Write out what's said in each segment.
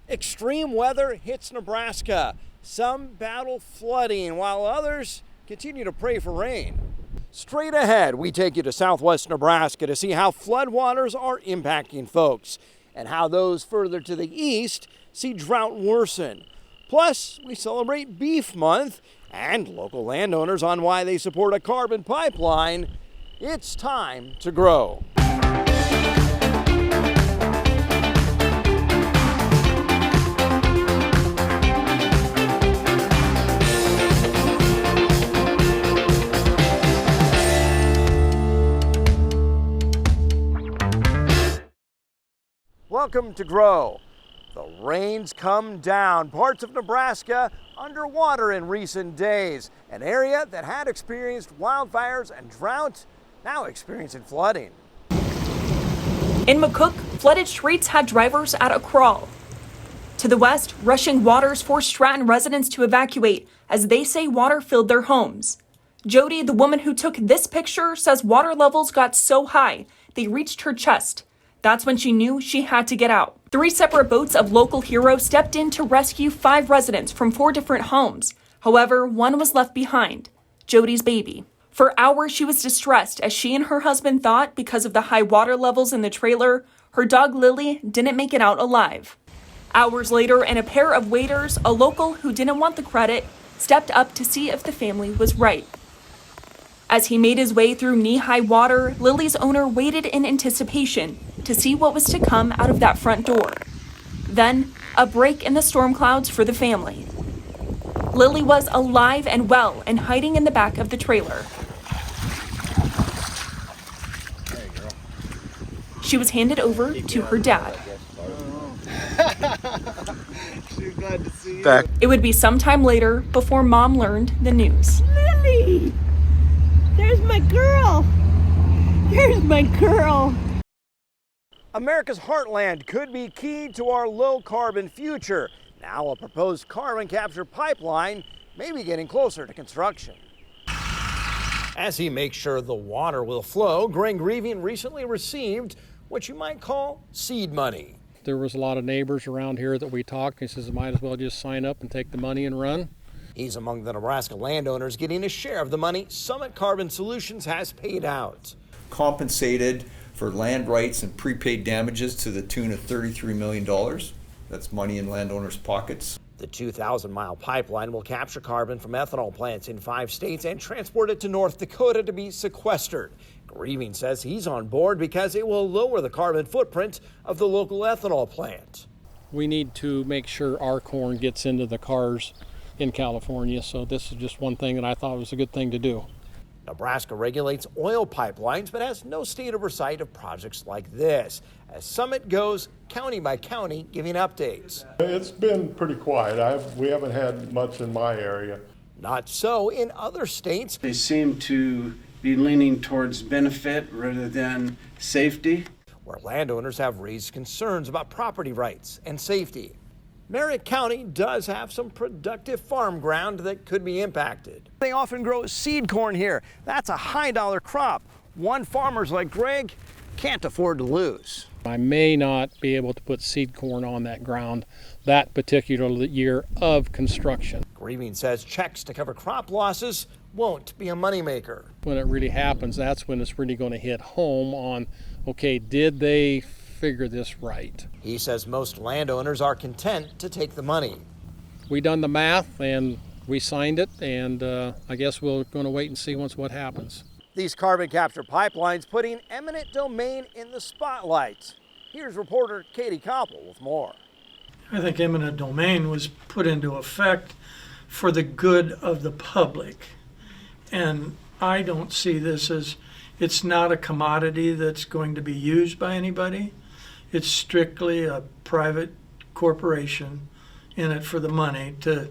Extreme weather hits Nebraska. Some battle flooding while others continue to pray for rain. Straight ahead, we take you to southwest Nebraska to see how floodwaters are impacting folks and how those further to the east see drought worsen. Plus, we celebrate Beef Month and local landowners on why they support a carbon pipeline. It's time to grow. Welcome to Grow. The rains come down. Parts of Nebraska underwater in recent days. An area that had experienced wildfires and drought, now experiencing flooding. In McCook, flooded streets had drivers at a crawl. To the west, rushing waters forced Stratton residents to evacuate as they say water filled their homes. Jody, the woman who took this picture, says water levels got so high they reached her chest. That's when she knew she had to get out. 3 separate boats of local heroes stepped in to rescue 5 residents from 4 different homes. However, one was left behind, Jody's baby. For hours, she was distressed as she and her husband thought, because of the high water levels in the trailer, her dog Lily didn't make it out alive. Hours later, and a pair of waiters, a local who didn't want the credit, stepped up to see if the family was right. As he made his way through knee-high water, Lily's owner waited in anticipation to see what was to come out of that front door. Then, a break in the storm clouds for the family. Lily was alive and well and hiding in the back of the trailer. She was handed over to her dad. She's glad to see you. It would be sometime later before Mom learned the news. Lily! There's my girl! There's my girl! America's heartland could be key to our low-carbon future. Now a proposed carbon capture pipeline may be getting closer to construction. As he makes sure the water will flow, Greg Grieving recently received what you might call seed money. There was a lot of neighbors around here that we talked. He says, might as well just sign up and take the money and run. He's among the Nebraska landowners getting a share of the money Summit Carbon Solutions has paid out. Compensated for land rights and prepaid damages to the tune of $33 million. That's money in landowners' pockets. The 2,000-mile pipeline will capture carbon from ethanol plants in 5 states and transport it to North Dakota to be sequestered. Grieving says he's on board because it will lower the carbon footprint of the local ethanol plant. We need to make sure our corn gets into the cars in California, so this is just one thing that I thought was a good thing to do. Nebraska regulates oil pipelines but has no state oversight of projects like this. As Summit goes county by county giving updates. It's been pretty quiet. We haven't had much in my area. Not so in other states. They seem to be leaning towards benefit rather than safety. Where landowners have raised concerns about property rights and safety. Merritt County does have some productive farm ground that could be impacted. They often grow seed corn here. That's a high-dollar crop. One farmers like Greg can't afford to lose. I may not be able to put seed corn on that ground that particular year of construction. Grieving says checks to cover crop losses won't be a moneymaker. When it really happens, that's when it's really going to hit home on, okay, did they figure this right? He says most landowners are content to take the money. We done the math and we signed it, and I guess we're going to wait and see what happens. These carbon capture pipelines putting eminent domain in the spotlight. Here's reporter Katie Koppel with more. I think eminent domain was put into effect for the good of the public. And I don't see this as, it's not a commodity that's going to be used by anybody. It's strictly a private corporation in it for the money to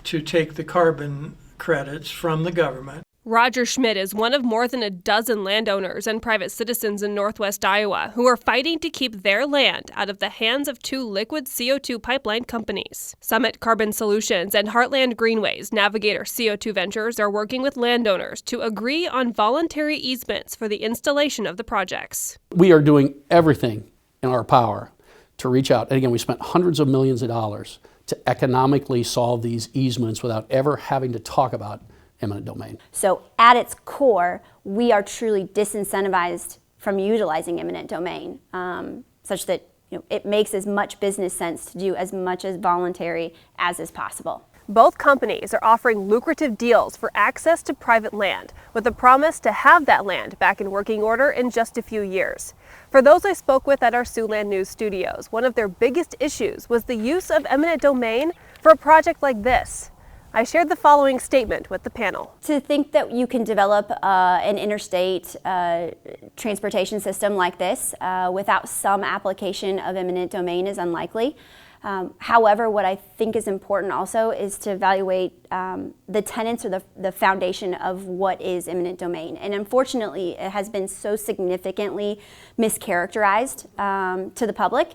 take the carbon credits from the government. Roger Schmidt is one of more than a dozen landowners and private citizens in northwest Iowa who are fighting to keep their land out of the hands of 2 liquid CO2 pipeline companies. Summit Carbon Solutions and Heartland Greenway's Navigator CO2 Ventures are working with landowners to agree on voluntary easements for the installation of the projects. We are doing everything in our power to reach out. And again, we spent hundreds of millions of dollars to economically solve these easements without ever having to talk about eminent domain. So at its core, we are truly disincentivized from utilizing eminent domain, such that it makes as much business sense to do as much as voluntary as is possible. Both companies are offering lucrative deals for access to private land, with a promise to have that land back in working order in just a few years. For those I spoke with at our Siouxland News studios, one of their biggest issues was the use of eminent domain for a project like this. I shared the following statement with the panel. To think that you can develop an interstate transportation system like this without some application of eminent domain is unlikely. However, what I think is important also is to evaluate the tenets or the foundation of what is eminent domain. And unfortunately, it has been so significantly mischaracterized to the public.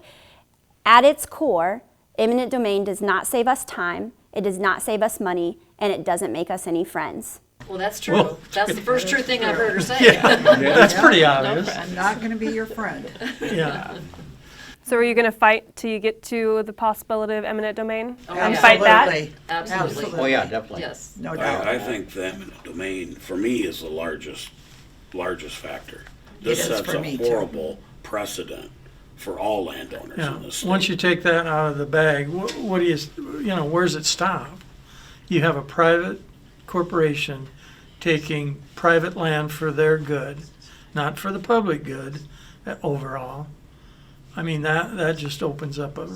At its core, eminent domain does not save us time, it does not save us money, and it doesn't make us any friends. Well, that's true. Well, that's the first true thing I've heard her say. Yeah, that's pretty obvious. I'm not going to be your friend. Yeah. So are you going to fight till you get to the possibility of eminent domain? Oh, and yeah. fight that? Absolutely. Oh, yeah, definitely. Yes. No doubt. I think the eminent domain, for me, is the largest factor. This sets a horrible precedent for all landowners in this state. Once you take that out of the bag, what do you where's it stop? You have a private corporation taking private land for their good, not for the public good overall. I mean, that just opens up a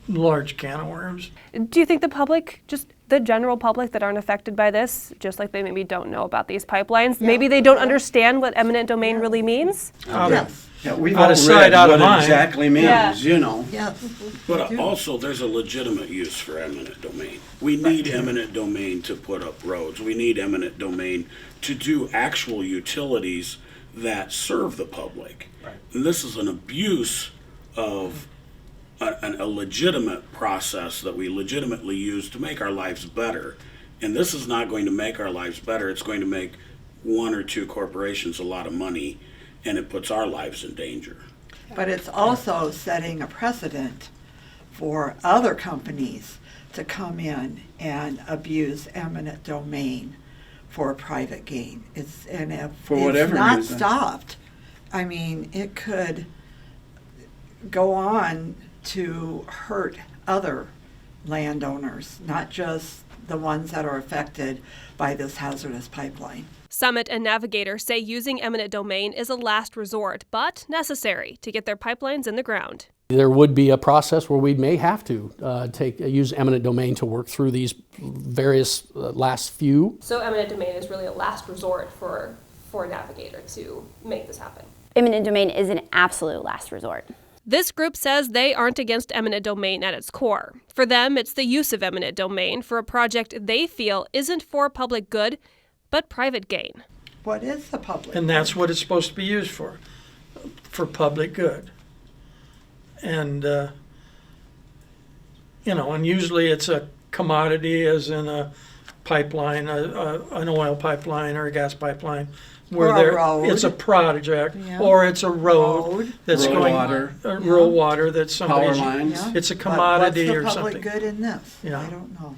large can of worms. Do you think the public, just the general public that aren't affected by this, just like they maybe don't know about these pipelines, maybe they don't understand what eminent domain really means? Yeah, we've Out all of sight, read out of what it mind. exactly means, you know. Yeah. But also, there's a legitimate use for eminent domain. We need eminent domain to put up roads. We need eminent domain to do actual utilities that serve the public. Right. And this is an abuse of a legitimate process that we legitimately use to make our lives better. And this is not going to make our lives better. It's going to make one or two corporations a lot of money, and it puts our lives in danger. But it's also setting a precedent for other companies to come in and abuse eminent domain for private gain. If it's not stopped, I mean, it could go on to hurt other landowners, not just the ones that are affected by this hazardous pipeline. Summit and Navigator say using eminent domain is a last resort, but necessary to get their pipelines in the ground. There would be a process where we may have to use eminent domain to work through these various last few. So eminent domain is really a last resort for Navigator to make this happen. Eminent domain is an absolute last resort. This group says they aren't against eminent domain at its core. For them, it's the use of eminent domain for a project they feel isn't for public good, but private gain. What is the public? And that's what it's supposed to be used for public good. And, and usually it's a commodity, as in a pipeline, an oil pipeline or a gas pipeline, where it's a project, or it's a road that's rural water that's somebody's, power lines. It's a commodity or what's the something. public good in this? Yeah. I don't know.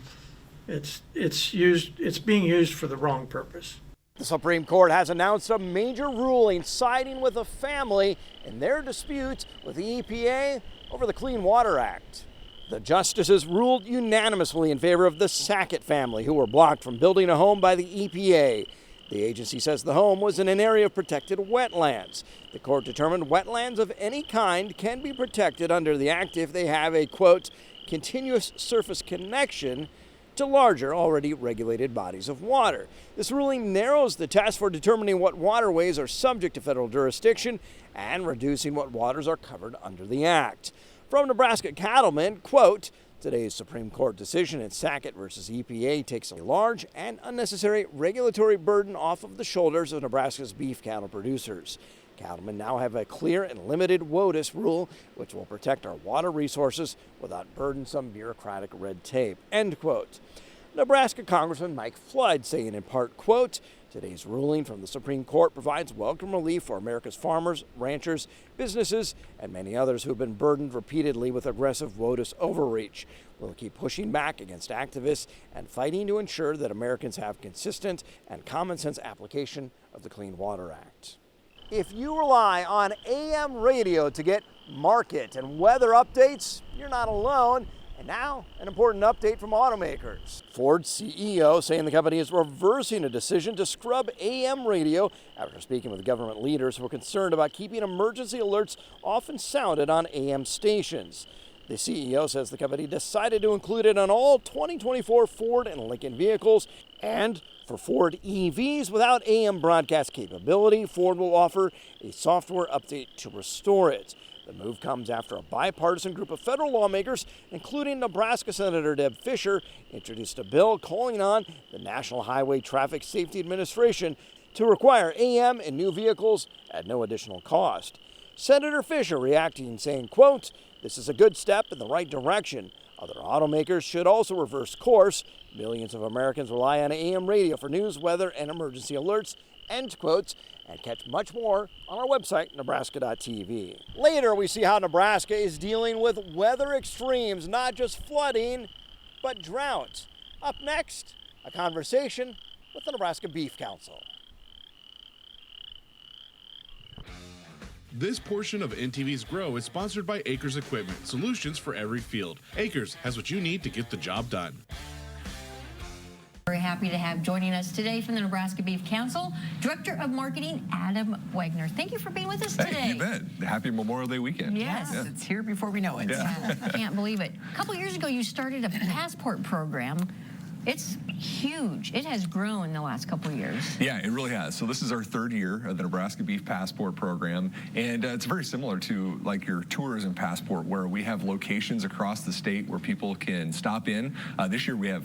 It's being used for the wrong purpose. The Supreme Court has announced a major ruling siding with a family in their dispute with the EPA over the Clean Water Act. The justices ruled unanimously in favor of the Sackett family, who were blocked from building a home by the EPA. The agency says the home was in an area of protected wetlands. The court determined wetlands of any kind can be protected under the act if they have a, quote, continuous surface connection to larger, already regulated bodies of water. This ruling narrows the test for determining what waterways are subject to federal jurisdiction and reducing what waters are covered under the act. From Nebraska Cattlemen, quote, today's Supreme Court decision in Sackett versus EPA takes a large and unnecessary regulatory burden off of the shoulders of Nebraska's beef cattle producers. Cattlemen now have a clear and limited WOTUS rule, which will protect our water resources without burdensome bureaucratic red tape, end quote. Nebraska Congressman Mike Flood saying in part, quote, Today's ruling from the Supreme Court provides welcome relief for America's farmers, ranchers, businesses, and many others who have been burdened repeatedly with aggressive WOTUS overreach. We'll keep pushing back against activists and fighting to ensure that Americans have consistent and common sense application of the Clean Water Act. If you rely on AM radio to get market and weather updates, you're not alone. And now, an important update from automakers. Ford's CEO saying the company is reversing a decision to scrub AM radio after speaking with government leaders who were concerned about keeping emergency alerts often sounded on AM stations. The CEO says the company decided to include it on all 2024 Ford and Lincoln vehicles, and for Ford EVs without AM broadcast capability, Ford will offer a software update to restore it. The move comes after a bipartisan group of federal lawmakers, including Nebraska Senator Deb Fischer, introduced a bill calling on the National Highway Traffic Safety Administration to require AM in new vehicles at no additional cost. Senator Fischer reacting, saying, quote, "This is a good step in the right direction. Other automakers should also reverse course. Millions of Americans rely on AM radio for news, weather, and emergency alerts," end quotes, and catch much more on our website, Nebraska.tv. Later, we see how Nebraska is dealing with weather extremes, not just flooding, but drought. Up next, a conversation with the Nebraska Beef Council. This portion of NTV's Grow is sponsored by Acres Equipment, solutions for every field. Acres has what you need to get the job done. Very happy to have joining us today from the Nebraska Beef Council, Director of Marketing, Adam Wagner. Thank you for being with us today. Hey, you bet. Happy Memorial Day weekend. Yes, yeah. It's here before we know it. Yeah. I can't believe it. A couple years ago, you started a passport program. It's huge. It has grown in the last couple of years. Yeah, it really has. So this is our third year of the Nebraska Beef Passport program, and it's very similar to like your tourism passport, where we have locations across the state where people can stop in. This year we have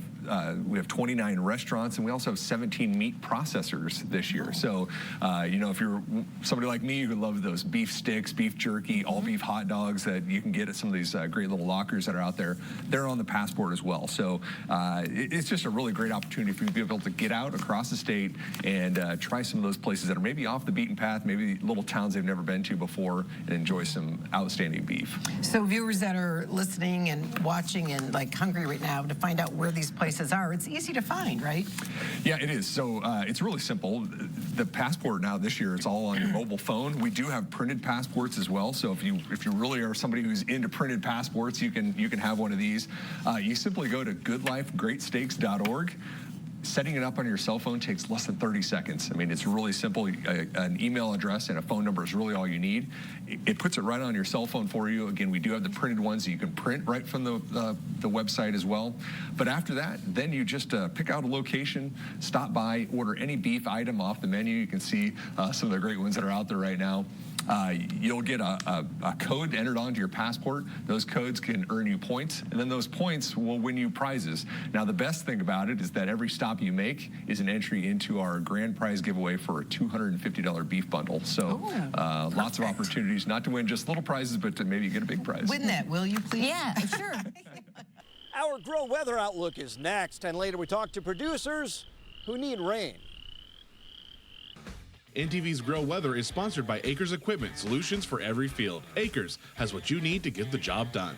29 restaurants, and we also have 17 meat processors this year. So, you know, if you're somebody like me who loves those beef sticks, beef jerky, all beef hot dogs that you can get at some of these great little lockers that are out there, they're on the passport as well. So it's just a really great opportunity for you to be able to get out across the state and try some of those places that are maybe off the beaten path, maybe little towns they've never been to before, and enjoy some outstanding beef. So viewers that are listening and watching and like hungry right now to find out where these places are, it's easy to find, right? Yeah, it is. So it's really simple. The passport now this year, it's all on your mobile phone. We do have printed passports as well. So if you really are somebody who's into printed passports, you can have one of these. You simply go to goodlifegreatsteaks.org. Setting it up on your cell phone takes less than 30 seconds. I mean, it's really simple. An email address and a phone number is really all you need. It puts it right on your cell phone for you. Again, we do have the printed ones that you can print right from the website as well. But after that, then you just pick out a location, stop by, order any beef item off the menu. You can see some of the great ones that are out there right now. You'll get a code entered onto your passport. Those codes can earn you points, and then those points will win you prizes. Now, the best thing about it is that every stop you make is an entry into our grand prize giveaway for a $250 beef bundle. So lots of opportunities not to win just little prizes, but to maybe get a big prize. Win that, will you please? Yeah, sure. Our Grow Weather Outlook is next, and later we talk to producers who need rain. NTV's Grow Weather is sponsored by Acres Equipment, solutions for every field. Acres has what you need to get the job done.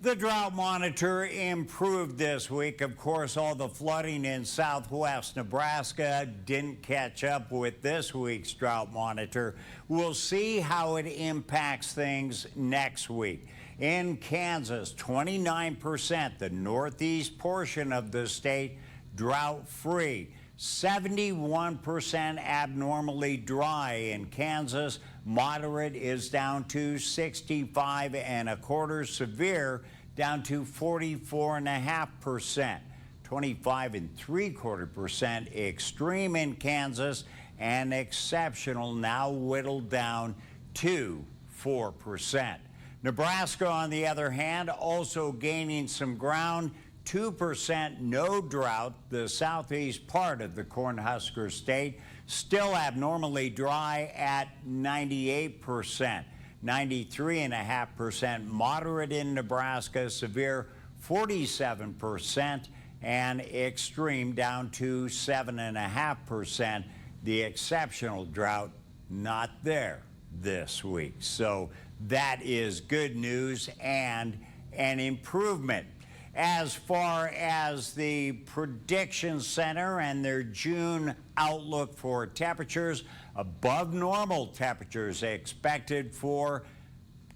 The drought monitor improved this week. Of course, all the flooding in southwest Nebraska didn't catch up with this week's drought monitor. We'll see how it impacts things next week. In Kansas, 29%, the northeast portion of the state, drought-free. 71% abnormally dry in Kansas. Moderate is down to 65.25%. Severe down to 44.5%. 25.75% extreme in Kansas, and exceptional now whittled down to 4%. Nebraska, on the other hand, also gaining some ground. 2% no drought. The southeast part of the Cornhusker State still abnormally dry at 98%. 93.5% moderate in Nebraska, severe 47%, and extreme down to 7.5%. The exceptional drought not there this week. So that is good news and an improvement. As far as the Prediction Center and their June outlook for temperatures, above normal temperatures expected for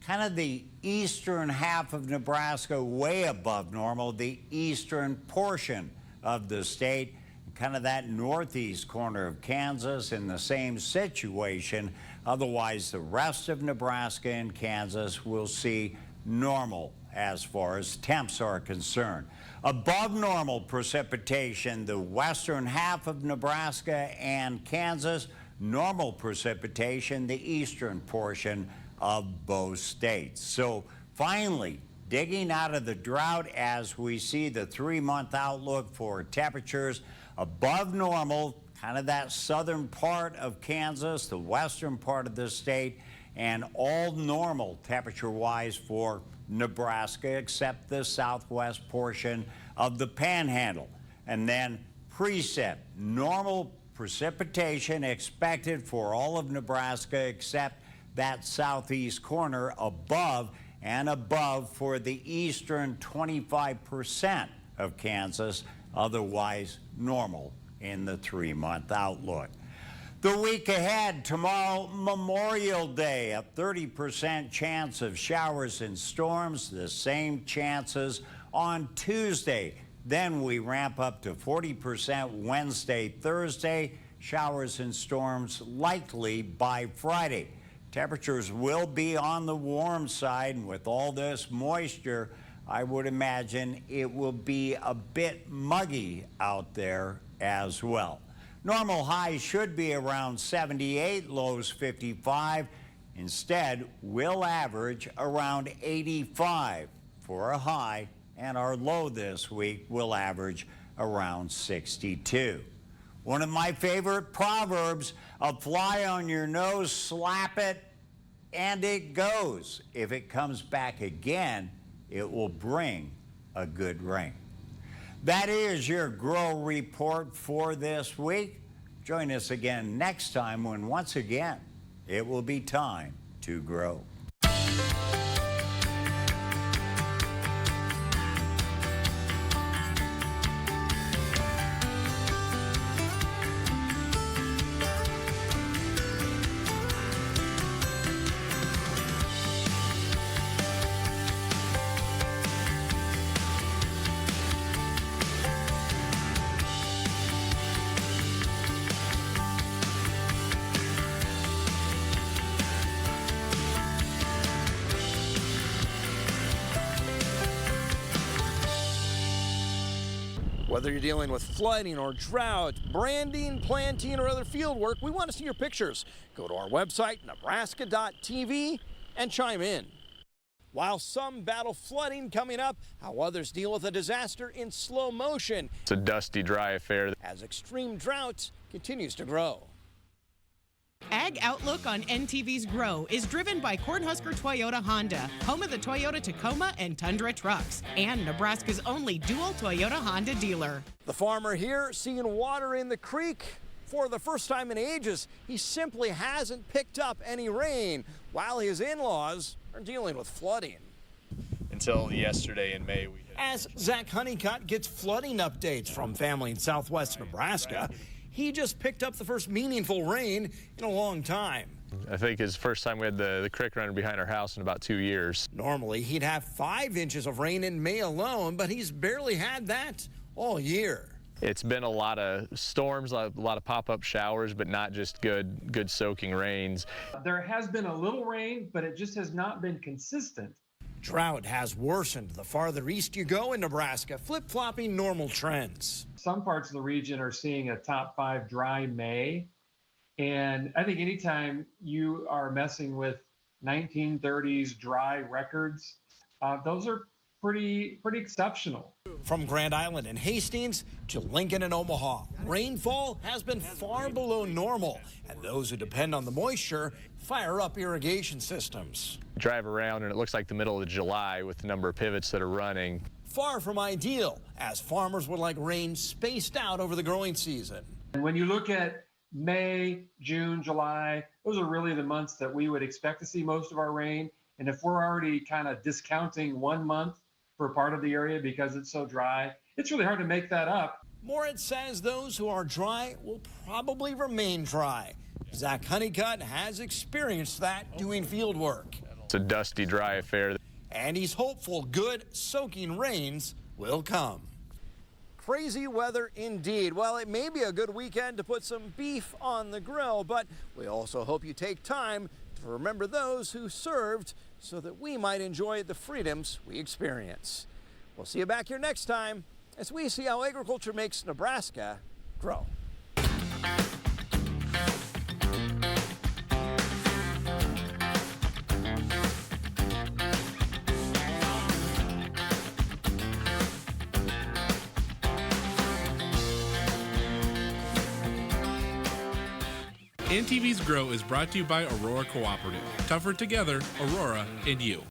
kind of the eastern half of Nebraska, way above normal, the eastern portion of the state, kind of that northeast corner of Kansas in the same situation. Otherwise, the rest of Nebraska and Kansas will see normal as far as temps are concerned. Above normal precipitation, the western half of Nebraska and Kansas, normal precipitation, the eastern portion of both states. So finally, digging out of the drought as we see the 3-month outlook for temperatures above normal, kind of that southern part of Kansas, the western part of the state, and all normal temperature-wise for Nebraska except the southwest portion of the Panhandle. And then precip, normal precipitation expected for all of Nebraska except that southeast corner above, and above for the eastern 25% of Kansas, otherwise normal in the 3-month outlook. The week ahead, tomorrow, Memorial Day, a 30% chance of showers and storms, the same chances on Tuesday. Then we ramp up to 40% Wednesday, Thursday, showers and storms likely by Friday. Temperatures will be on the warm side, and with all this moisture, I would imagine it will be a bit muggy out there as well. Normal highs should be around 78, lows 55. Instead, we'll average around 85 for a high, and our low this week will average around 62. One of my favorite proverbs, a fly on your nose, slap it, and it goes. If it comes back again, it will bring a good rain. That is your Grow Report for this week. Join us again next time when once again it will be time to grow. Whether you're dealing with flooding or drought, branding, planting, or other field work, we want to see your pictures. Go to our website, nebraska.tv, and chime in. While some battle flooding coming up, how others deal with a disaster in slow motion. It's a dusty, dry affair. As extreme drought continues to grow. Ag Outlook on NTV's Grow is driven by Cornhusker Toyota Honda, home of the Toyota Tacoma and Tundra trucks, and Nebraska's only dual Toyota Honda dealer. The farmer here seeing water in the creek for the first time in ages. He simply hasn't picked up any rain, while his in-laws are dealing with flooding. Until yesterday in May, As Zach Honeycutt gets flooding updates from family in southwest Nebraska, he just picked up the first meaningful rain in a long time. I think it's the first time we had the creek running behind our house in about 2 years. Normally, he'd have 5 inches of rain in May alone, but he's barely had that all year. It's been a lot of storms, a lot of pop-up showers, but not just good soaking rains. There has been a little rain, but it just has not been consistent. Drought has worsened the farther east you go in Nebraska, flip-flopping normal trends. Some parts of the region are seeing a top 5 dry May. And I think anytime you are messing with 1930s dry records, those are pretty exceptional. From Grand Island and Hastings to Lincoln and Omaha, rainfall has been far below normal, and those who depend on the moisture fire up irrigation systems. Drive around and it looks like the middle of July with the number of pivots that are running. Far from ideal, as farmers would like rain spaced out over the growing season. And when you look at May, June, July, those are really the months that we would expect to see most of our rain. And if we're already kind of discounting 1 month for part of the area because it's so dry, it's really hard to make that up. Moritz says those who are dry will probably remain dry. Zach Honeycutt has experienced that doing field work. It's a dusty, dry affair. And he's hopeful good soaking rains will come. Crazy weather indeed. Well, it may be a good weekend to put some beef on the grill, but we also hope you take time to remember those who served so that we might enjoy the freedoms we experience. We'll see you back here next time as we see how agriculture makes Nebraska grow. NTV's Grow is brought to you by Aurora Cooperative. Tougher together, Aurora and you.